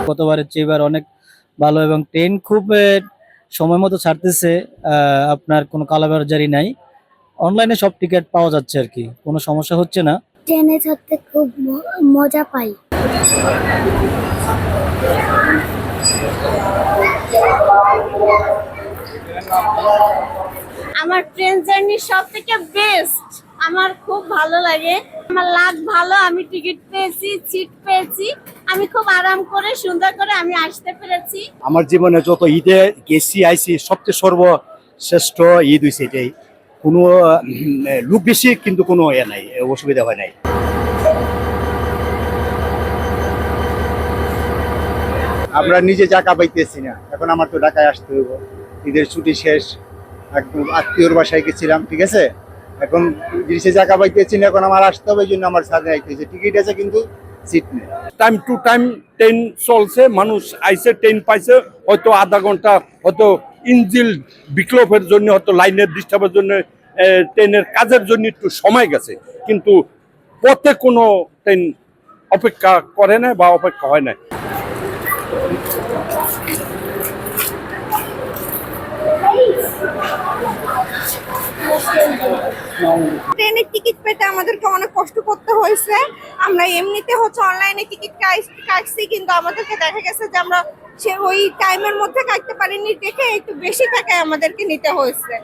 গতবারের চেয়ে এবার অনেক ভালো এবং ট্রেন খুব সময় মতো ছাড়তেছে। আপনার কোনো কালাবাজারি নাই, অনলাইনে সব টিকিট পাওয়া যাচ্ছে আর কি, কোনো সমস্যা হচ্ছে না। ট্রেনে চড়তে খুব মজা পাই। আমার ট্রেন জার্নি সব থেকে বেস্ট, আমার খুব ভালো লাগে। আমার লাক ভালো, আমি টিকিট পেয়েছি, সিট পেয়েছি, আমি খুব আরাম করে সুন্দর করে আমি আসতে পেরেছি। আমার জীবনে যত ঈদে গেছি আইছি সবচেয়ে সর্বশ্রেষ্ঠ ঈদ হয়েছে এটাই। কোনো লোক বেশি কিন্তু কোনো নাই, অসুবিধা হয় নাই। আমরা নিজে জায়গা পাইতেছি না, এখন আমার তো ঢাকায় আসতে হইব। ঈদের ছুটি শেষ, একদম আত্মীয়র বাসায় গেছিলাম, ঠিক আছে। এখন জিনিসে জায়গা পাইতেছি না, এখন আমার আসতে হবে, এই জন্য আমার সাথে আইতেছে। টিকিট আছে কিন্তু সিট নেই। টাইম টু টাইম ট্রেন চলছে, মানুষ আইসে, ট্রেন পাইছে, হয়তো আধা ঘন্টা, হয়তো ইঞ্জিল বিক্লোপের জন্য, হয়তো লাইনের ডিস্টার্বের জন্য, ট্রেনের কাজের জন্য একটু সময় গেছে, কিন্তু পথে কোনো ট্রেন অপেক্ষা করে না বা অপেক্ষা হয় না। ট্রেনের টিকিট পেতে আমাদেরকে অনেক কষ্ট করতে হয়েছে। আমরা এমনিতে অনলাইনে টিকিট কাটছি, কিন্তু আমাদেরকে দেখা গেছে যে আমরা ওই টাইমের মধ্যে কাটতে পারিনি, দেখে একটু বেশি টাকায় আমাদেরকে নিতে হয়েছে।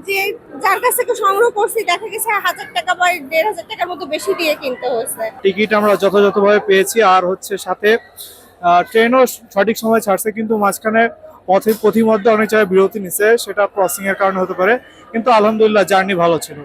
যে যার কাছ থেকে সংগ্রহ করছি দেখা গেছে 1000 টাকা বা 1500 টাকার মতো বেশি দিয়ে কিনতে হয়েছে। টিকিট আমরা যথাযথভাবে পেয়েছি, আর সাথে ট্রেনও সঠিক সময় ছাড়ছে, কিন্তু মাঝখানে পথিমধ্যে অনেক জায়গায় বিরতি নিছে, সেটা ক্রসিং এর কারণে হতে পারে, কিন্তু আলহামদুলিল্লাহ জার্নি ভালো ছিল।